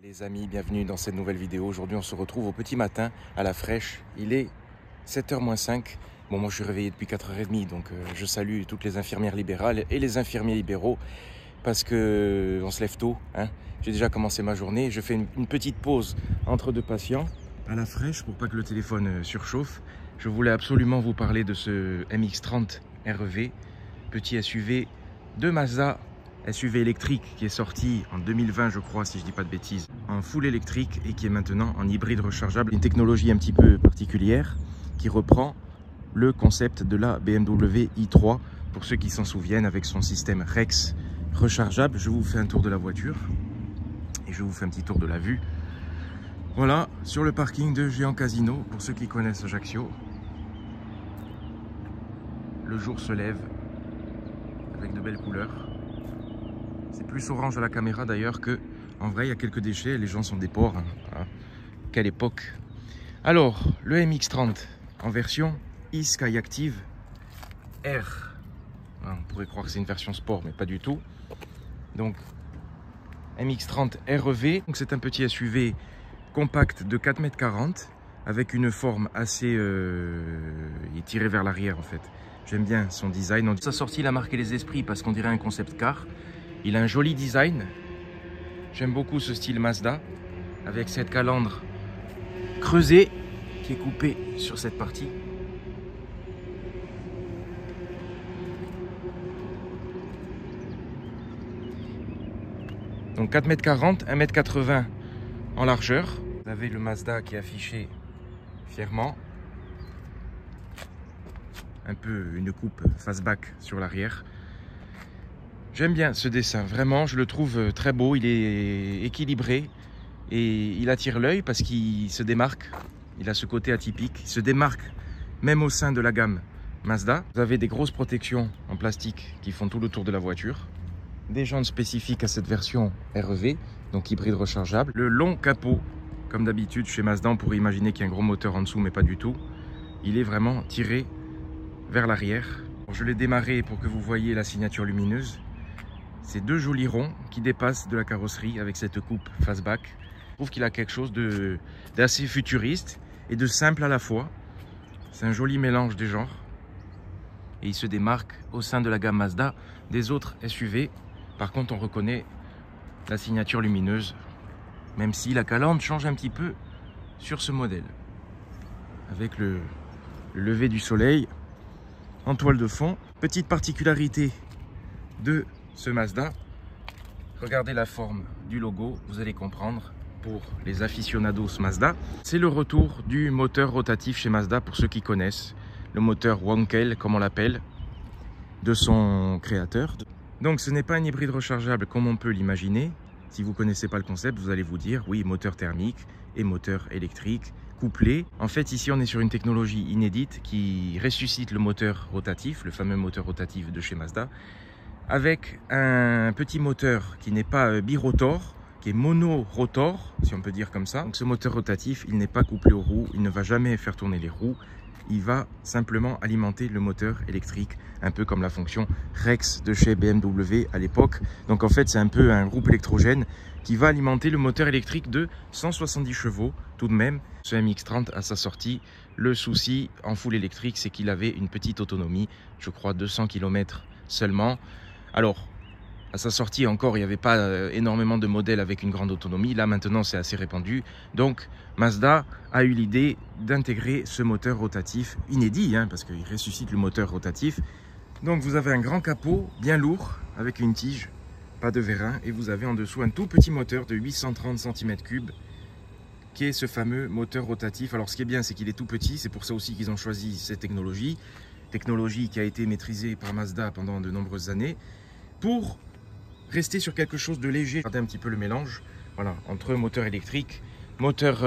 Les amis, bienvenue dans cette nouvelle vidéo. Aujourd'hui, on se retrouve au petit matin à la fraîche. Il est 7h moins 5. Bon, moi, je suis réveillé depuis 4h30, donc je salue toutes les infirmières libérales et les infirmiers libéraux parce que on se lève tôt. Hein. J'ai déjà commencé ma journée. Je fais une petite pause entre deux patients à la fraîche pour pas que le téléphone surchauffe. Je voulais absolument vous parler de ce MX-30 REV, petit SUV de Mazda. SUV électrique qui est sorti en 2020 je crois, si je dis pas de bêtises, en full électrique et qui est maintenant en hybride rechargeable. Une technologie un petit peu particulière qui reprend le concept de la BMW i3 pour ceux qui s'en souviennent, avec son système Rex rechargeable. Je vous fais un tour de la voiture et je vous fais un petit tour de la vue. Voilà, sur le parking de Géant Casino, pour ceux qui connaissent Ajaccio. Le jour se lève avec de belles couleurs. C'est plus orange à la caméra d'ailleurs que en vrai. Il y a quelques déchets, les gens sont des porcs. Hein. Quelle époque. Alors, le MX-30 en version e-Skyactiv R. On pourrait croire que c'est une version sport, mais pas du tout. Donc, MX-30 REV. C'est un petit SUV compact de 4,40 m avec une forme assez tirée vers l'arrière en fait. J'aime bien son design. Sa sortie, il a marqué les esprits parce qu'on dirait un concept car. Il a un joli design. J'aime beaucoup ce style Mazda avec cette calandre creusée qui est coupée sur cette partie. Donc 4,40 m, 1,80 m en largeur. Vous avez le Mazda qui est affiché fièrement. Un peu une coupe fastback sur l'arrière. J'aime bien ce dessin, vraiment, je le trouve très beau, il est équilibré et il attire l'œil parce qu'il se démarque. Il a ce côté atypique, il se démarque même au sein de la gamme Mazda. Vous avez des grosses protections en plastique qui font tout le tour de la voiture. Des jantes spécifiques à cette version REV, donc hybride rechargeable. Le long capot, comme d'habitude chez Mazda, on pourrait imaginer qu'il y a un gros moteur en dessous, mais pas du tout. Il est vraiment tiré vers l'arrière. Je l'ai démarré pour que vous voyez la signature lumineuse. Ces deux jolis ronds qui dépassent de la carrosserie avec cette coupe fastback. Je trouve qu'il a quelque chose d'assez futuriste et de simple à la fois. C'est un joli mélange des genres. Et il se démarque au sein de la gamme Mazda des autres SUV. Par contre, on reconnaît la signature lumineuse, même si la calandre change un petit peu sur ce modèle. Avec le lever du soleil en toile de fond. Petite particularité de ce Mazda, regardez la forme du logo, vous allez comprendre. Pour les aficionados Mazda, c'est le retour du moteur rotatif chez Mazda, pour ceux qui connaissent le moteur Wankel comme on l'appelle, de son créateur. Donc ce n'est pas un hybride rechargeable comme on peut l'imaginer. Si vous ne connaissez pas le concept, vous allez vous dire oui, moteur thermique et moteur électrique couplé. En fait, ici on est sur une technologie inédite qui ressuscite le moteur rotatif, le fameux moteur rotatif de chez Mazda, avec un petit moteur qui n'est pas birotor, qui est monorotor, si on peut dire comme ça. Donc ce moteur rotatif, il n'est pas couplé aux roues, il ne va jamais faire tourner les roues, il va simplement alimenter le moteur électrique, un peu comme la fonction Rex de chez BMW à l'époque. Donc en fait, c'est un peu un groupe électrogène qui va alimenter le moteur électrique de 170 chevaux tout de même. Ce MX-30 à sa sortie, le souci en full électrique, c'est qu'il avait une petite autonomie, je crois 200 km seulement. Alors, à sa sortie encore, il n'y avait pas énormément de modèles avec une grande autonomie. Là, maintenant, c'est assez répandu. Donc, Mazda a eu l'idée d'intégrer ce moteur rotatif inédit, hein, parce qu'il ressuscite le moteur rotatif. Donc, vous avez un grand capot bien lourd avec une tige, pas de vérin. Et vous avez en dessous un tout petit moteur de 830 cm3 qui est ce fameux moteur rotatif. Alors, ce qui est bien, c'est qu'il est tout petit. C'est pour ça aussi qu'ils ont choisi cette technologie. Technologie qui a été maîtrisée par Mazda pendant de nombreuses années, pour rester sur quelque chose de léger. Regardez un petit peu le mélange, voilà, entre moteur électrique, moteur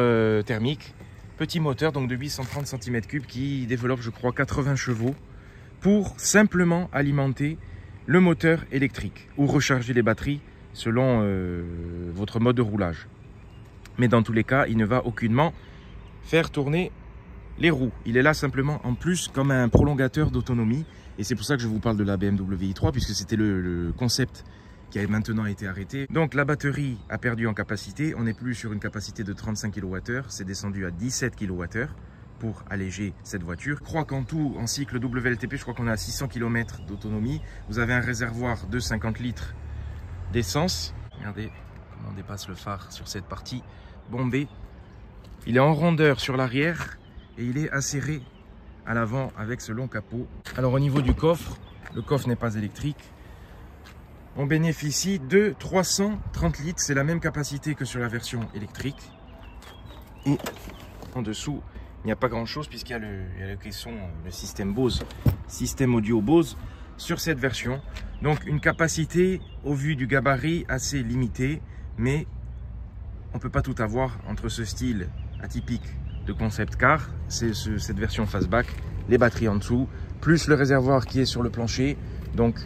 thermique, petit moteur donc de 830 cm3 qui développe, je crois, 80 chevaux pour simplement alimenter le moteur électrique ou recharger les batteries selon votre mode de roulage. Mais dans tous les cas, il ne va aucunement faire tourner les roues. Il est là simplement en plus comme un prolongateur d'autonomie. Et c'est pour ça que je vous parle de la BMW i3, puisque c'était le concept qui a maintenant été arrêté. Donc la batterie a perdu en capacité. On n'est plus sur une capacité de 35 kWh. C'est descendu à 17 kWh pour alléger cette voiture. Je crois qu'en tout, en cycle WLTP, je crois qu'on est à 600 km d'autonomie. Vous avez un réservoir de 50 litres d'essence. Regardez comment on dépasse le phare sur cette partie bombée. Il est en rondeur sur l'arrière et il est acéré à l'avant avec ce long capot. Alors au niveau du coffre, le coffre n'est pas électrique. On bénéficie de 330 litres, c'est la même capacité que sur la version électrique. Et en dessous, il n'y a pas grand chose puisqu'il y a le caisson, le système Bose, système audio Bose sur cette version. Donc une capacité au vu du gabarit assez limitée, mais on ne peut pas tout avoir entre ce style atypique de concept car, c'est cette version fastback, les batteries en dessous, plus le réservoir qui est sur le plancher. Donc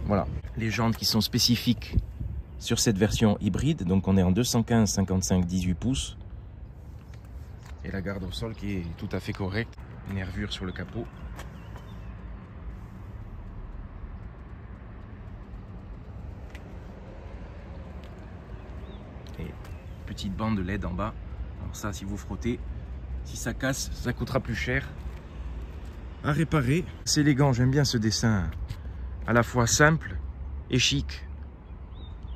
voilà, les jantes qui sont spécifiques sur cette version hybride. Donc on est en 215 55 18 pouces. Et la garde au sol qui est tout à fait correcte. Une nervure sur le capot. Et petite bande de LED en bas. Alors ça, si vous frottez, si ça casse, ça coûtera plus cher à réparer. C'est élégant, j'aime bien ce dessin à la fois simple et chic.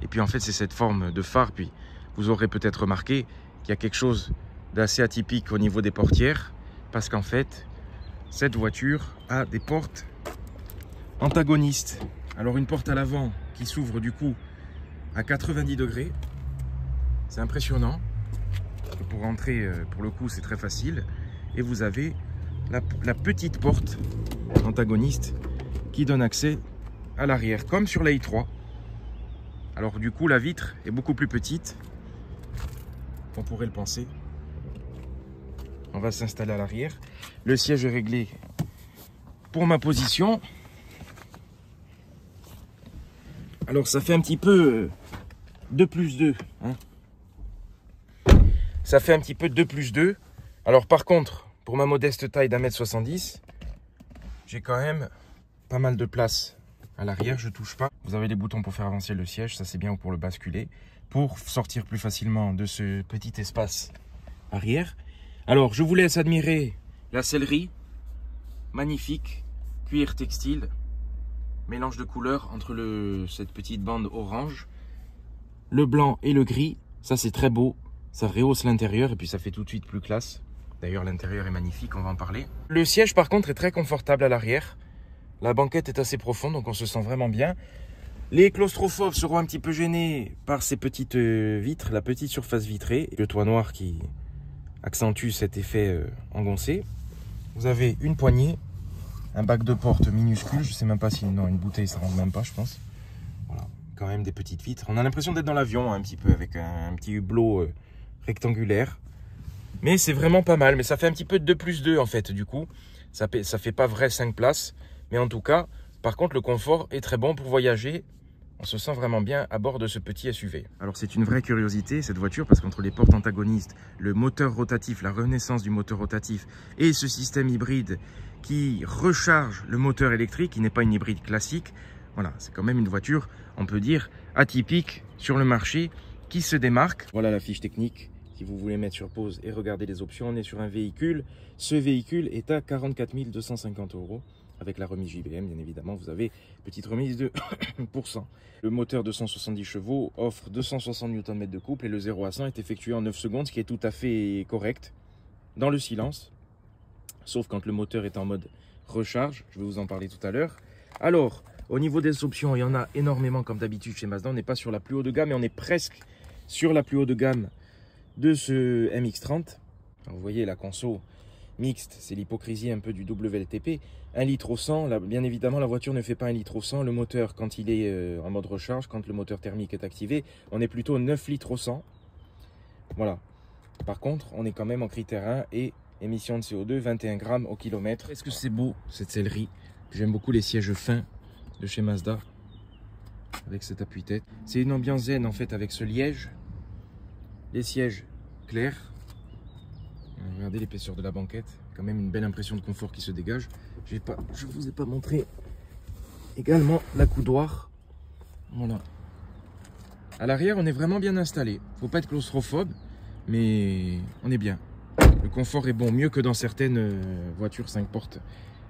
Et puis en fait, c'est cette forme de phare. Puis vous aurez peut-être remarqué qu'il y a quelque chose d'assez atypique au niveau des portières. Parce qu'en fait, cette voiture a des portes antagonistes. Alors une porte à l'avant qui s'ouvre du coup à 90 degrés. C'est impressionnant. Pour rentrer, pour le coup, c'est très facile. Et vous avez la petite porte antagoniste qui donne accès à l'arrière, comme sur la i3. Alors du coup, la vitre est beaucoup plus petite. On pourrait le penser. On va s'installer à l'arrière. Le siège est réglé pour ma position. Alors ça fait un petit peu 2+2. Hein. Ça fait un petit peu 2+2. Alors par contre, pour ma modeste taille d'1m70, j'ai quand même pas mal de place à l'arrière, je touche pas. Vous avez les boutons pour faire avancer le siège, ça c'est bien, ou pour le basculer, pour sortir plus facilement de ce petit espace arrière. Alors je vous laisse admirer la sellerie, magnifique, cuir textile, mélange de couleurs entre cette petite bande orange, le blanc et le gris, ça c'est très beau. Ça rehausse l'intérieur et puis ça fait tout de suite plus classe. D'ailleurs, l'intérieur est magnifique, on va en parler. Le siège, par contre, est très confortable à l'arrière. La banquette est assez profonde, donc on se sent vraiment bien. Les claustrophobes seront un petit peu gênés par ces petites vitres, la petite surface vitrée, le toit noir qui accentue cet effet engoncé. Vous avez une poignée, un bac de porte minuscule, je sais même pas si non, une bouteille, ça rentre même pas, je pense. Voilà, quand même des petites vitres. On a l'impression d'être dans l'avion un petit peu avec un petit hublot rectangulaire, mais c'est vraiment pas mal. Mais ça fait un petit peu de 2+2 en fait, du coup ça fait pas vrai 5 places, mais en tout cas, par contre, le confort est très bon pour voyager. On se sent vraiment bien à bord de ce petit SUV. Alors c'est une vraie curiosité cette voiture, parce qu'entre les portes antagonistes, le moteur rotatif, la renaissance du moteur rotatif et ce système hybride qui recharge le moteur électrique, qui n'est pas une hybride classique, voilà, c'est quand même une voiture, on peut dire, atypique sur le marché, qui se démarque. Voilà la fiche technique, si vous voulez mettre sur pause et regarder les options. On est sur un véhicule, ce véhicule est à 44 250 €, avec la remise JBM, bien évidemment, vous avez petite remise de 1%. Le moteur de 170 chevaux offre 260 Nm de couple et le 0 à 100 est effectué en 9 secondes, ce qui est tout à fait correct dans le silence, sauf quand le moteur est en mode recharge, je vais vous en parler tout à l'heure. Alors, au niveau des options, il y en a énormément comme d'habitude chez Mazda. On n'est pas sur la plus haut de gamme, mais on est presque sur la plus haut de gamme de ce MX-30. Alors, vous voyez la conso mixte, c'est l'hypocrisie un peu du WLTP. 1 litre au 100, là, bien évidemment la voiture ne fait pas 1 litre au 100. Le moteur, quand il est en mode recharge, quand le moteur thermique est activé, on est plutôt 9 litres au 100. Voilà. Par contre, on est quand même en critère 1 et émission de CO2, 21 grammes au kilomètre. Est-ce que c'est beau cette sellerie? J'aime beaucoup les sièges fins de chez Mazda avec cet appuie-tête. C'est une ambiance zen en fait avec ce liège. Les sièges clairs. Regardez l'épaisseur de la banquette. Quand même une belle impression de confort qui se dégage. Je ne vous ai pas montré également la coudoir. Voilà. À l'arrière, on est vraiment bien installé. Faut pas être claustrophobe, mais on est bien. Le confort est bon, mieux que dans certaines voitures 5 portes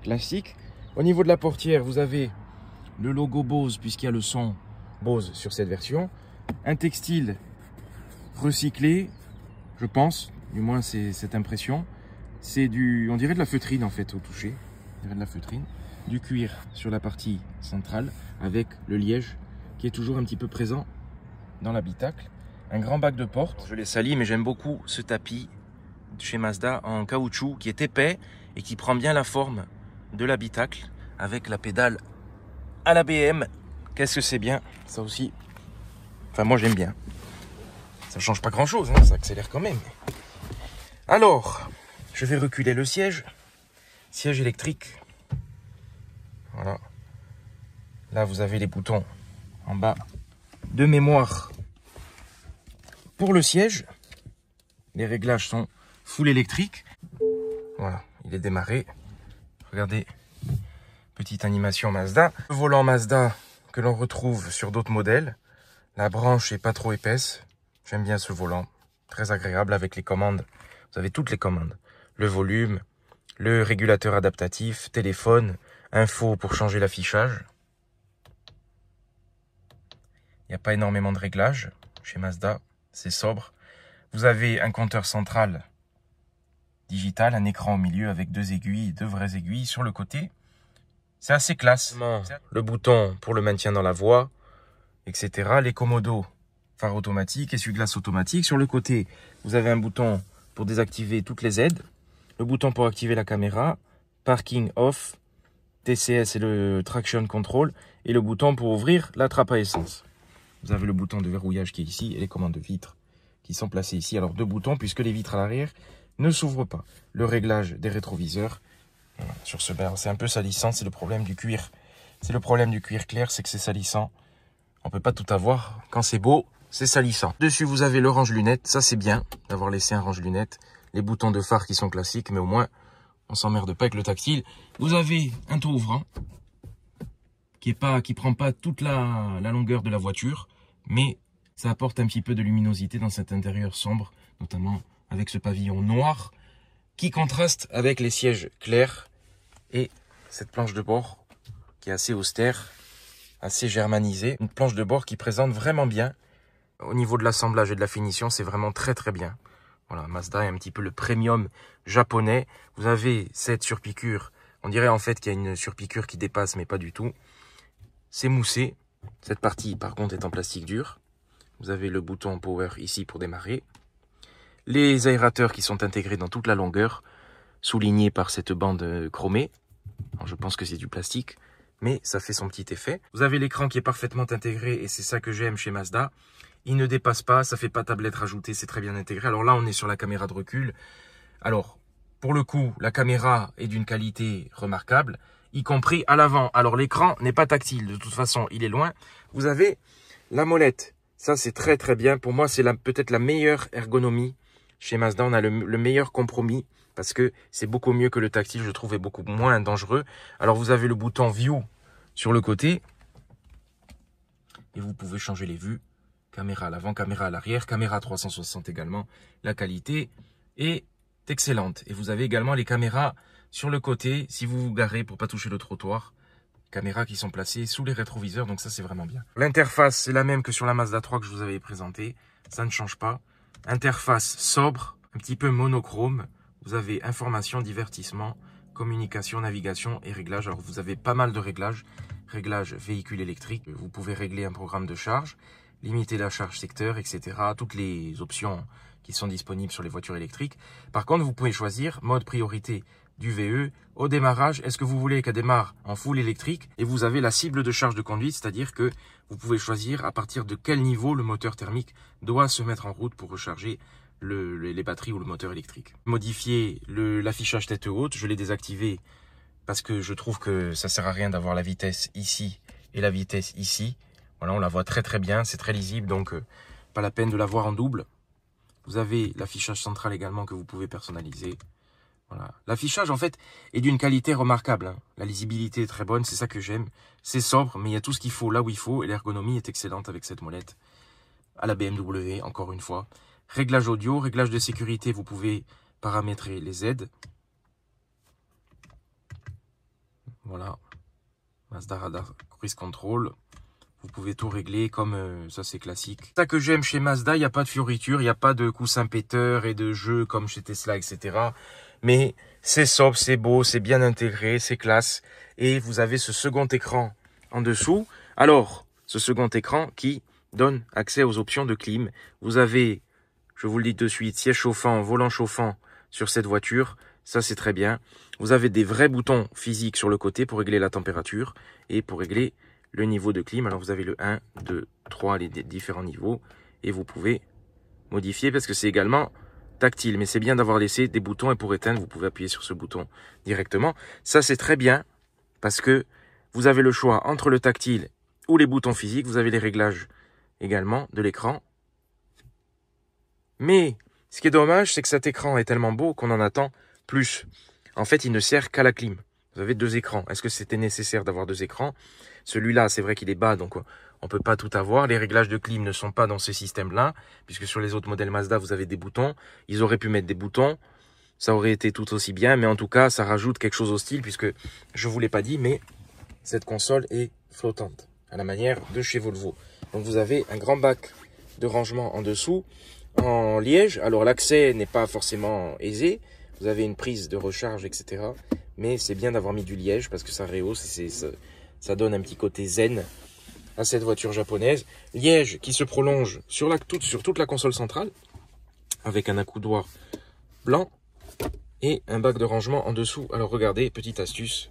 classiques. Au niveau de la portière, vous avez le logo Bose, puisqu'il y a le son Bose sur cette version. Un textile recyclé, je pense, du moins c'est cette impression. C'est on dirait de la feutrine en fait au toucher. On dirait de la feutrine. Du cuir sur la partie centrale avec le liège qui est toujours un petit peu présent dans l'habitacle. Un grand bac de porte. Je l'ai sali, mais j'aime beaucoup ce tapis chez Mazda en caoutchouc qui est épais et qui prend bien la forme de l'habitacle avec la pédale à la BM. Qu'est-ce que c'est bien, ça aussi. Enfin, moi j'aime bien. Ça ne change pas grand-chose, hein, ça accélère quand même. Alors, je vais reculer le siège. Siège électrique. Voilà. Là, vous avez les boutons en bas de mémoire pour le siège. Les réglages sont full électrique. Voilà, il est démarré. Regardez, petite animation Mazda. Le volant Mazda que l'on retrouve sur d'autres modèles. La branche est pas trop épaisse. J'aime bien ce volant. Très agréable avec les commandes. Vous avez toutes les commandes. Le volume, le régulateur adaptatif, téléphone, info pour changer l'affichage. Il n'y a pas énormément de réglages chez Mazda. C'est sobre. Vous avez un compteur central digital, un écran au milieu avec deux aiguilles, deux vraies aiguilles sur le côté. C'est assez classe. Le bouton pour le maintien dans la voie, etc. Les commodos, phare automatique, essuie-glace automatique. Sur le côté, vous avez un bouton pour désactiver toutes les aides. Le bouton pour activer la caméra, parking off, TCS et le traction control. Et le bouton pour ouvrir la trappe à essence. Vous avez le bouton de verrouillage qui est ici et les commandes de vitres qui sont placées ici. Alors deux boutons puisque les vitres à l'arrière ne s'ouvrent pas. Le réglage des rétroviseurs. Voilà, sur ce bain, c'est un peu salissant, c'est le problème du cuir. C'est le problème du cuir clair, c'est que c'est salissant. On peut pas tout avoir. Quand c'est beau, c'est salissant. Dessus, vous avez le range-lunettes. Ça, c'est bien d'avoir laissé un range-lunettes. Les boutons de phare qui sont classiques, mais au moins, on s'emmerde pas avec le tactile. Vous avez un toit ouvrant qui prend pas toute la longueur de la voiture, mais ça apporte un petit peu de luminosité dans cet intérieur sombre, notamment avec ce pavillon noir qui contraste avec les sièges clairs et cette planche de bord qui est assez austère, assez germanisée. Une planche de bord qui présente vraiment bien. Au niveau de l'assemblage et de la finition, c'est vraiment très très bien. Voilà, Mazda est un petit peu le premium japonais. Vous avez cette surpiqûre. On dirait en fait qu'il y a une surpiqûre qui dépasse, mais pas du tout. C'est moussé. Cette partie, par contre, est en plastique dur. Vous avez le bouton power ici pour démarrer. Les aérateurs qui sont intégrés dans toute la longueur, soulignés par cette bande chromée. Alors, je pense que c'est du plastique, mais ça fait son petit effet. Vous avez l'écran qui est parfaitement intégré et c'est ça que j'aime chez Mazda. Il ne dépasse pas, ça fait pas tablette rajoutée, c'est très bien intégré. Alors là, on est sur la caméra de recul. Alors, pour le coup, la caméra est d'une qualité remarquable, y compris à l'avant. Alors l'écran n'est pas tactile, de toute façon, il est loin. Vous avez la molette. Ça, c'est très très bien. Pour moi, c'est peut-être la meilleure ergonomie. Chez Mazda, on a le meilleur compromis parce que c'est beaucoup mieux que le tactile, je trouve, et beaucoup moins dangereux. Alors, vous avez le bouton View sur le côté et vous pouvez changer les vues. Caméra à l'avant, caméra à l'arrière, caméra 360 également. La qualité est excellente. Et vous avez également les caméras sur le côté si vous vous garez pour pas toucher le trottoir. Caméras qui sont placées sous les rétroviseurs, donc ça c'est vraiment bien. L'interface c'est la même que sur la Mazda 3 que je vous avais présentée, ça ne change pas. Interface sobre, un petit peu monochrome. Vous avez information, divertissement, communication, navigation et réglage. Alors vous avez pas mal de réglages. Réglage véhicule électrique, vous pouvez régler un programme de charge, limiter la charge secteur, etc. Toutes les options qui sont disponibles sur les voitures électriques. Par contre, vous pouvez choisir mode priorité du VE. Au démarrage, est-ce que vous voulez qu'elle démarre en full électrique? Et vous avez la cible de charge de conduite, c'est-à-dire que vous pouvez choisir à partir de quel niveau le moteur thermique doit se mettre en route pour recharger les batteries ou le moteur électrique. Modifier l'affichage tête haute, je l'ai désactivé parce que je trouve que ça sert à rien d'avoir la vitesse ici et la vitesse ici. Voilà, on la voit très très bien, c'est très lisible, donc pas la peine de la voir en double. Vous avez l'affichage central également que vous pouvez personnaliser. Voilà. L'affichage, en fait, est d'une qualité remarquable. Hein. La lisibilité est très bonne, c'est ça que j'aime. C'est sobre, mais il y a tout ce qu'il faut là où il faut, et l'ergonomie est excellente avec cette molette. à la BMW, encore une fois. Réglage audio, réglage de sécurité, vous pouvez paramétrer les aides. Voilà. Mazda Radar Cruise Control. Vous pouvez tout régler comme ça, c'est classique. C'est ça que j'aime chez Mazda, il n'y a pas de fioritures, il n'y a pas de coussin péteur et de jeux comme chez Tesla, etc. Mais c'est sobre, c'est beau, c'est bien intégré, c'est classe. Et vous avez ce second écran en dessous. Alors, ce second écran qui donne accès aux options de clim. Vous avez, je vous le dis de suite, siège chauffant, volant chauffant sur cette voiture. Ça, c'est très bien. Vous avez des vrais boutons physiques sur le côté pour régler la température et pour régler le niveau de clim. Alors, vous avez le 1, 2, 3, les différents niveaux. Et vous pouvez modifier parce que c'est également tactile. Mais c'est bien d'avoir laissé des boutons et pour éteindre, vous pouvez appuyer sur ce bouton directement. Ça, c'est très bien parce que vous avez le choix entre le tactile ou les boutons physiques. Vous avez les réglages également de l'écran. Mais ce qui est dommage, c'est que cet écran est tellement beau qu'on en attend plus. En fait, il ne sert qu'à la clim. Vous avez deux écrans. Est-ce que c'était nécessaire d'avoir deux écrans? Celui-là, c'est vrai qu'il est bas, donc on ne peut pas tout avoir. Les réglages de clim ne sont pas dans ce système-là, puisque sur les autres modèles Mazda, vous avez des boutons. Ils auraient pu mettre des boutons. Ça aurait été tout aussi bien, mais en tout cas, ça rajoute quelque chose au style, puisque je ne vous l'ai pas dit, mais cette console est flottante, à la manière de chez Volvo. Donc vous avez un grand bac de rangement en dessous, en liège. Alors l'accès n'est pas forcément aisé. Vous avez une prise de recharge, etc. Mais c'est bien d'avoir mis du liège parce que ça rehausse et ça donne un petit côté zen à cette voiture japonaise. Liège qui se prolonge sur toute la console centrale avec un accoudoir blanc et un bac de rangement en dessous. Alors regardez, petite astuce.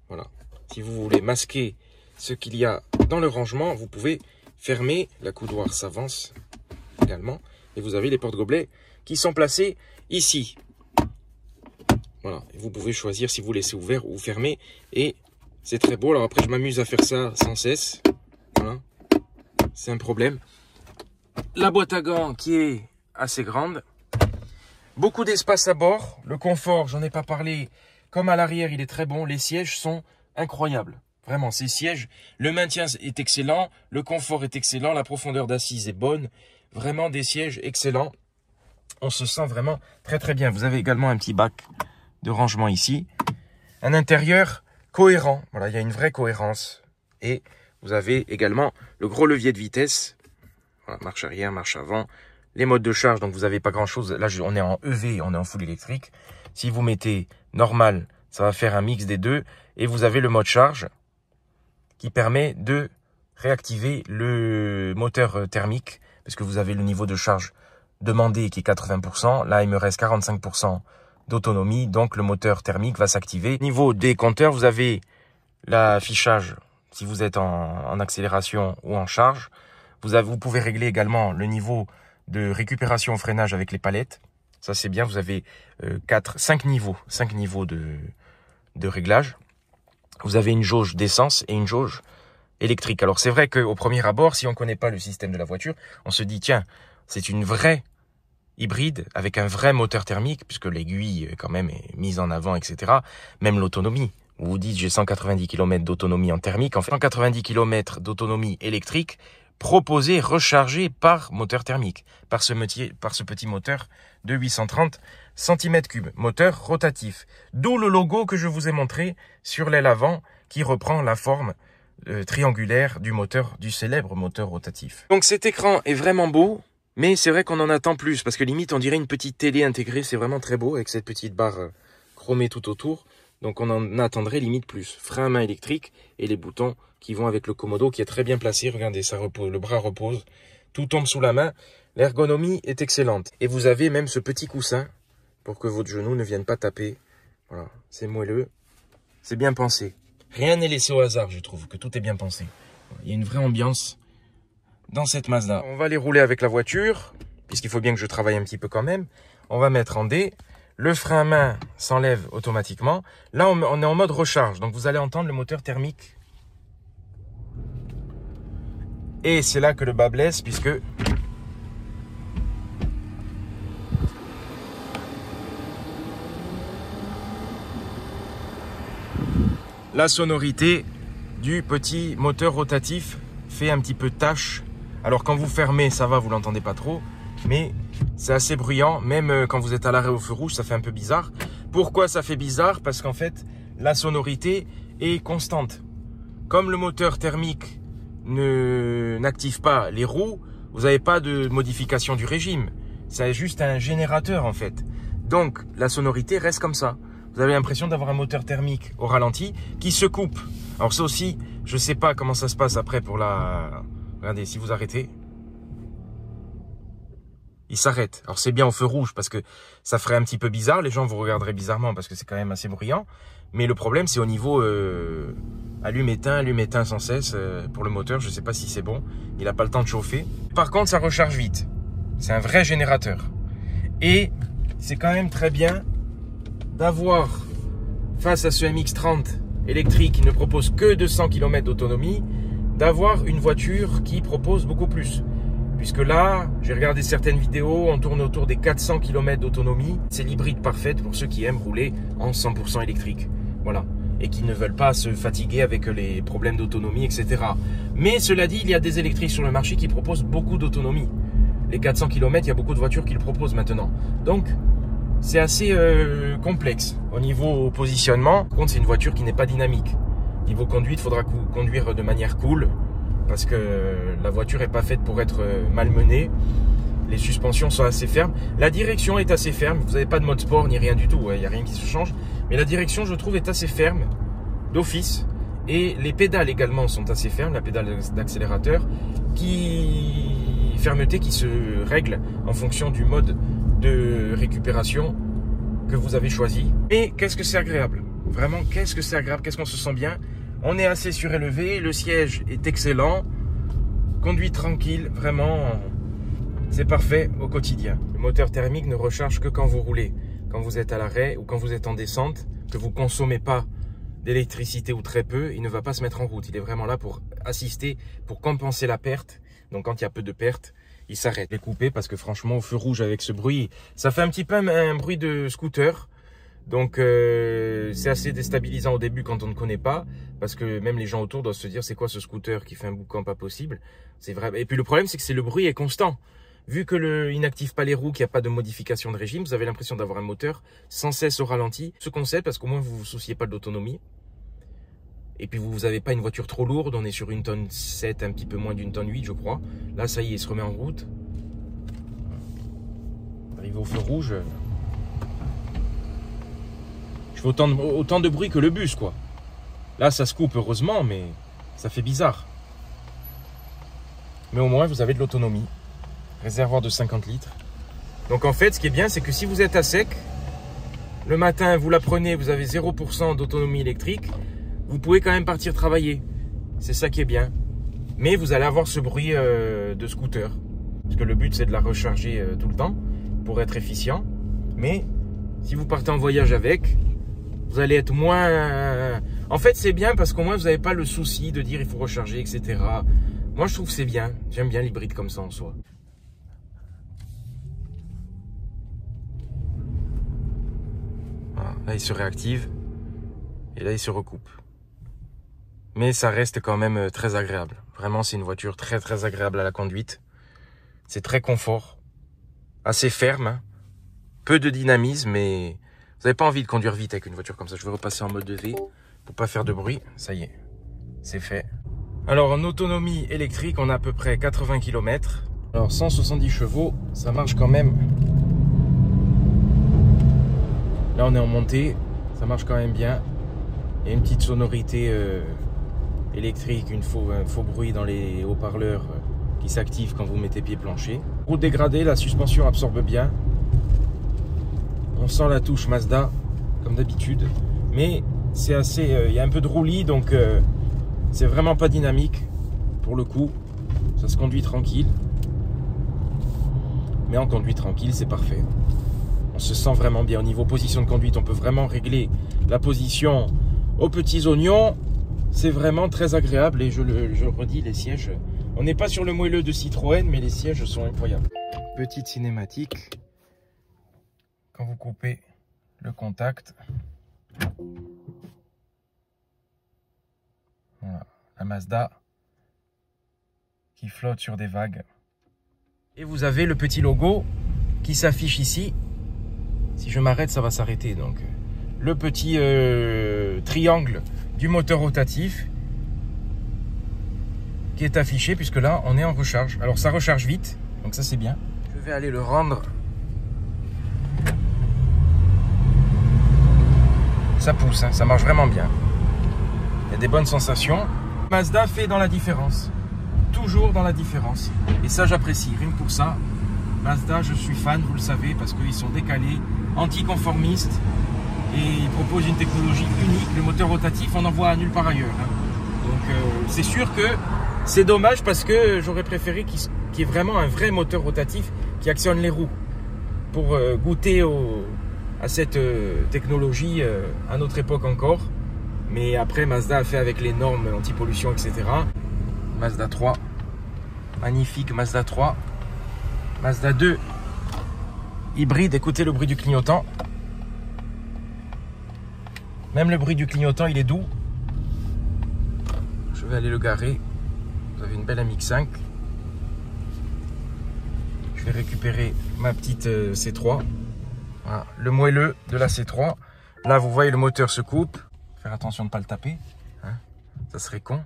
Voilà. Si vous voulez masquer ce qu'il y a dans le rangement, vous pouvez fermer. L'accoudoir s'avance également. Et vous avez les porte-gobelets qui sont placés ici. Voilà. Et vous pouvez choisir si vous laissez ouvert ou fermé. Et c'est très beau. Alors après, je m'amuse à faire ça sans cesse. Voilà. C'est un problème. La boîte à gants qui est assez grande. Beaucoup d'espace à bord. Le confort, j'en ai pas parlé. Comme à l'arrière, il est très bon. Les sièges sont incroyables. Vraiment, ces sièges, le maintien est excellent. Le confort est excellent. La profondeur d'assise est bonne. Vraiment des sièges excellents. On se sent vraiment très très bien. Vous avez également un petit bac de rangement ici. Un intérieur cohérent. Voilà, il y a une vraie cohérence. Et vous avez également le gros levier de vitesse. Voilà, marche arrière, marche avant. Les modes de charge, donc vous n'avez pas grand chose. Là, on est en EV, on est en full électrique. Si vous mettez normal, ça va faire un mix des deux. Et vous avez le mode charge qui permet de réactiver le moteur thermique. Parce que vous avez le niveau de charge demandé qui est 80%. Là, il me reste 45% d'autonomie. Donc, le moteur thermique va s'activer. Niveau des compteurs, vous avez l'affichage si vous êtes en accélération ou en charge. Vous pouvez régler également le niveau de récupération au freinage avec les palettes. Ça, c'est bien. Vous avez 5 niveaux de réglage. Vous avez une jauge d'essence et une jauge électrique. Alors, c'est vrai qu'au premier abord, si on ne connaît pas le système de la voiture, on se dit, tiens, c'est une vraie hybride avec un vrai moteur thermique, puisque l'aiguille, quand même, est mise en avant, etc. Même l'autonomie. Vous vous dites, j'ai 190 km d'autonomie en thermique. En fait, 190 km d'autonomie électrique proposée, rechargée par moteur thermique, par ce petit moteur de 830 cm3, moteur rotatif. D'où le logo que je vous ai montré sur l'aile avant, qui reprend la forme triangulaire du célèbre moteur rotatif. Donc cet écran est vraiment beau, mais c'est vrai qu'on en attend plus, parce que limite on dirait une petite télé intégrée, c'est vraiment très beau, avec cette petite barre chromée tout autour. Donc on en attendrait limite plus. Frein à main électrique et les boutons qui vont avec le Komodo qui est très bien placé. Regardez, ça repose, le bras repose, tout tombe sous la main. L'ergonomie est excellente. Et vous avez même ce petit coussin pour que votre genou ne vienne pas taper. Voilà, c'est moelleux, c'est bien pensé. Rien n'est laissé au hasard, je trouve, que tout est bien pensé. Il y a une vraie ambiance dans cette Mazda. On va aller rouler avec la voiture, puisqu'il faut bien que je travaille un petit peu quand même. On va mettre en D. Le frein à main s'enlève automatiquement. Là, on est en mode recharge. Donc, vous allez entendre le moteur thermique. Et c'est là que le bas blesse, puisque la sonorité du petit moteur rotatif fait un petit peu tâche Alors quand vous fermez, ça va, vous l'entendez pas trop. Mais c'est assez bruyant, même quand vous êtes à l'arrêt au feu rouge, ça fait un peu bizarre. Pourquoi ça fait bizarre? Parce qu'en fait, la sonorité est constante. Comme le moteur thermique n'active pas les roues, vous n'avez pas de modification du régime. C'est juste un générateur en fait. Donc la sonorité reste comme ça. Vous avez l'impression d'avoir un moteur thermique au ralenti qui se coupe. Alors ça aussi, je ne sais pas comment ça se passe après pour la... Regardez, si vous arrêtez, il s'arrête. Alors c'est bien au feu rouge parce que ça ferait un petit peu bizarre. Les gens vous regarderaient bizarrement parce que c'est quand même assez bruyant. Mais le problème c'est au niveau allume-éteint sans cesse pour le moteur. Je ne sais pas si c'est bon. Il n'a pas le temps de chauffer. Par contre ça recharge vite. C'est un vrai générateur. Et c'est quand même très bien d'avoir face à ce MX-30 électrique qui ne propose que 200 km d'autonomie, d'avoir une voiture qui propose beaucoup plus. Puisque là, j'ai regardé certaines vidéos, on tourne autour des 400 km d'autonomie. C'est l'hybride parfaite pour ceux qui aiment rouler en 100% électrique. Voilà. Et qui ne veulent pas se fatiguer avec les problèmes d'autonomie, etc. Mais cela dit, il y a des électriques sur le marché qui proposent beaucoup d'autonomie. Les 400 km, il y a beaucoup de voitures qui le proposent maintenant. Donc, c'est assez complexe. Au niveau positionnement, par contre, c'est une voiture qui n'est pas dynamique. Niveau conduite, il faudra conduire de manière cool. Parce que la voiture n'est pas faite pour être malmenée. Les suspensions sont assez fermes. La direction est assez ferme. Vous n'avez pas de mode sport ni rien du tout. Il n'y a rien qui se change. Mais la direction, je trouve, est assez ferme d'office. Et les pédales également sont assez fermes. La pédale d'accélérateur fermeté qui se règle en fonction du mode de récupération que vous avez choisi. Et qu'est-ce que c'est agréable. Vraiment, qu'est-ce que c'est agréable. Qu'est-ce qu'on se sent bien. On est assez surélevé, le siège est excellent, conduite tranquille, vraiment, c'est parfait au quotidien. Le moteur thermique ne recharge que quand vous roulez, quand vous êtes à l'arrêt ou quand vous êtes en descente, que vous ne consommez pas d'électricité ou très peu, il ne va pas se mettre en route. Il est vraiment là pour assister, pour compenser la perte. Donc quand il y a peu de perte, il s'arrête. Je l'ai coupé parce que franchement, au feu rouge avec ce bruit, ça fait un petit peu un bruit de scooter. Donc c'est assez déstabilisant au début quand on ne connaît pas, parce que même les gens autour doivent se dire c'est quoi ce scooter qui fait un boucan pas possible. C'est vrai. Et puis le problème c'est que le bruit est constant. Vu que il n'active pas les roues, qu'il n'y a pas de modification de régime, vous avez l'impression d'avoir un moteur sans cesse au ralenti. Ce qu'on sait parce qu'au moins vous vous souciez pas de l'autonomie. Et puis vous n'avez pas une voiture trop lourde, on est sur 1 tonne 7, un petit peu moins d'1 tonne 8 je crois. Là ça y est, il se remet en route. Arrivé au feu rouge. Autant de bruit que le bus, quoi. Là, ça se coupe, heureusement, mais ça fait bizarre. Mais au moins, vous avez de l'autonomie. Réservoir de 50 litres. Donc, en fait, ce qui est bien, c'est que si vous êtes à sec, le matin, vous la prenez, vous avez 0% d'autonomie électrique, vous pouvez quand même partir travailler. C'est ça qui est bien. Mais vous allez avoir ce bruit de scooter. Parce que le but, c'est de la recharger tout le temps pour être efficient. Mais si vous partez en voyage avec... Vous allez être moins... En fait, c'est bien parce qu'au moins, vous n'avez pas le souci de dire il faut recharger, etc. Moi, je trouve que c'est bien. J'aime bien l'hybride comme ça en soi. Voilà. Là, il se réactive. Et là, il se recoupe. Mais ça reste quand même très agréable. Vraiment, c'est une voiture très, très agréable à la conduite. C'est très confort. Assez ferme. Hein. Peu de dynamisme, mais... Vous n'avez pas envie de conduire vite avec une voiture comme ça. Je vais repasser en mode de V pour pas faire de bruit. Ça y est, c'est fait. Alors en autonomie électrique, on a à peu près 80 km. Alors 170 chevaux, ça marche quand même. Là on est en montée, ça marche quand même bien. Il y a une petite sonorité électrique, un faux bruit dans les haut-parleurs qui s'active quand vous mettez pied plancher. Route dégradée, la suspension absorbe bien. On sent la touche Mazda, comme d'habitude. Mais c'est assez... il y a un peu de roulis, donc c'est vraiment pas dynamique, pour le coup. Ça se conduit tranquille. Mais en conduit tranquille, c'est parfait. On se sent vraiment bien. Au niveau position de conduite, on peut vraiment régler la position aux petits oignons. C'est vraiment très agréable. Et je le redis, les sièges... On n'est pas sur le moelleux de Citroën, mais les sièges sont incroyables. Petite cinématique. Quand vous coupez le contact, voilà, la Mazda qui flotte sur des vagues. Et vous avez le petit logo qui s'affiche ici. Si je m'arrête, ça va s'arrêter. Donc, le petit triangle du moteur rotatif qui est affiché, puisque là, on est en recharge. Alors, ça recharge vite, donc ça, c'est bien. Je vais aller le rendre. Ça pousse, hein, ça marche vraiment bien. Il y a des bonnes sensations. Mazda fait dans la différence. Toujours dans la différence. Et ça, j'apprécie. Rien que pour ça, Mazda, je suis fan, vous le savez, parce qu'ils sont décalés, anticonformistes, et ils proposent une technologie unique. Le moteur rotatif, on n'en voit nulle part ailleurs. Hein. Donc, c'est sûr que c'est dommage, parce que j'aurais préféré qu'il y ait vraiment un vrai moteur rotatif qui actionne les roues pour goûter à cette technologie à notre époque encore. Mais après, Mazda a fait avec les normes anti-pollution, etc. Mazda 3, magnifique Mazda 3. Mazda 2, hybride, écoutez le bruit du clignotant. Même le bruit du clignotant, il est doux. Je vais aller le garer. Vous avez une belle MX5. Je vais récupérer ma petite C3. Voilà, le moelleux de la C3. Là, vous voyez, le moteur se coupe. Faire attention de ne pas le taper. Hein, ça serait con.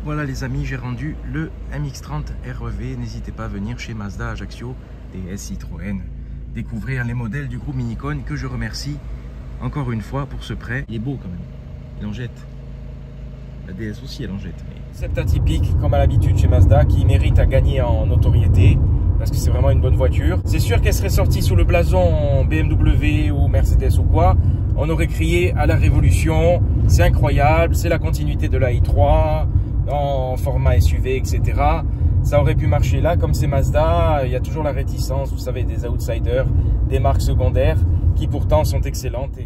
Voilà les amis, j'ai rendu le MX-30 REV. N'hésitez pas à venir chez Mazda Ajaccio, DS Citroën, découvrir les modèles du groupe Minicone, que je remercie encore une fois pour ce prêt. Il est beau quand même, il en jette. La DS aussi elle en jette. C'est atypique comme à l'habitude chez Mazda, qui mérite à gagner en notoriété parce que c'est vraiment une bonne voiture. C'est sûr qu'elle serait sortie sous le blason BMW ou Mercedes ou quoi, on aurait crié à la révolution, c'est incroyable, c'est la continuité de la i3 en format SUV, etc. Ça aurait pu marcher. Là, comme c'est Mazda, il y a toujours la réticence, vous savez, des outsiders, des marques secondaires qui pourtant sont excellentes.